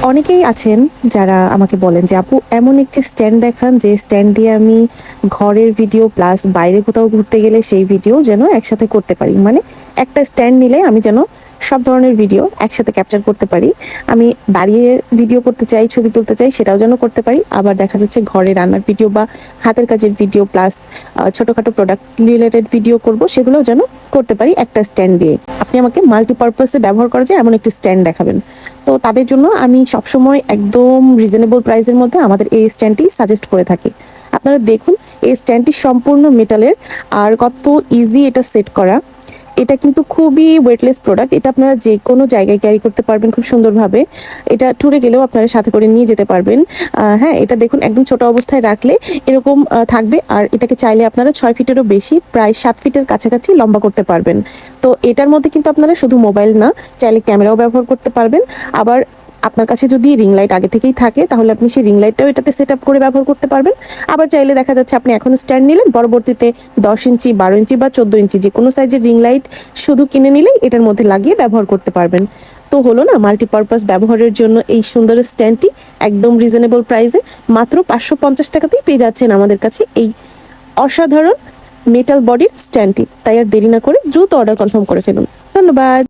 অনেকেই আছেন যারা আমাকে বলেন যে আপু এমন একটি স্ট্যান্ড দেখান যে স্ট্যান্ড দিয়ে আমি ঘরের ভিডিও প্লাস বাইরে কোথাও ঘুরতে গেলে সেই ভিডিও যেন একসাথে করতে পারি। মানে একটা স্ট্যান্ড নিলে আমি যেন সব ধরনের ভিডিও একসাথে ক্যাপচার করতে পারি। আমি দাঁড়িয়ে ভিডিও করতে চাই, ছবি তুলতে চাই, সেটাও যেন করতে পারি। আবার দেখা যাচ্ছে ঘরে রান্নার ভিডিও বা হাতের কাজের ভিডিও প্লাস ছোটখাটো প্রোডাক্ট রিলেটেড ভিডিও করব, সেগুলোও যেন করতে পারি একটা স্ট্যান্ড দিয়ে। আপনি আমাকে মাল্টিপারপাসে ব্যবহার করা যায় এমন একটি স্ট্যান্ড দেখাবেন। তো তাদের জন্য আমি সবসময় একদম রিজনেবল প্রাইসের মধ্যে আমাদের এই স্ট্যান্ডটি সাজেস্ট করে থাকি। আপনারা দেখুন, এই স্ট্যান্ডটি সম্পূর্ণ মেটালের, আর কত ইজি এটা সেট করা। এটা কিন্তু খুবই ওয়েটলেস প্রোডাক্ট। এটা আপনারা যে কোনো জায়গায় ক্যারি করতে পারবেন খুব সুন্দরভাবে। এটা ট্যুরে গেলেও আপনারা সাথে করে নিয়ে যেতে পারবেন। হ্যাঁ, এটা দেখুন একদম ছোট অবস্থায় রাখলে এরকম থাকবে। আর এটাকে চাইলে আপনারা 6 ফিটেরও বেশি, প্রায় 7 ফিটের কাছাকাছি লম্বা করতে পারবেন। তো এটার মধ্যে কিন্তু আপনারা শুধু মোবাইল না, চাইলে ক্যামেরাও ব্যবহার করতে পারবেন। আবার আপনার কাছে যদি রিং লাইট আগে থেকেই থাকে তাহলে আপনি সেই রিং লাইটটাও এটাতে সেট আপ করে ব্যবহার করতে পারবেন। আবার চাইলে দেখা যাচ্ছে আপনি এখন স্ট্যান্ড নিলেন, পরবর্তীতে 10 ইঞ্চি, 12 ইঞ্চি বা 14 ইঞ্চি যে কোনো সাইজের রিং লাইট শুধু কিনে নিলেই এটার মধ্যে লাগিয়ে ব্যবহার করতে পারবেন। তো হলো না, মাল্টিপারপাস ব্যবহারের জন্য এই সুন্দর স্ট্যান্ডটি একদম রিজনেবল প্রাইসে মাত্র 550 টাকাতেই পেয়ে যাচ্ছেন আমাদের কাছে এই অসাধারণ মেটাল বডির স্ট্যান্ডটি। তাই আর দেরি না করে দ্রুত অর্ডার কনফার্ম করে ফেলুন। ধন্যবাদ।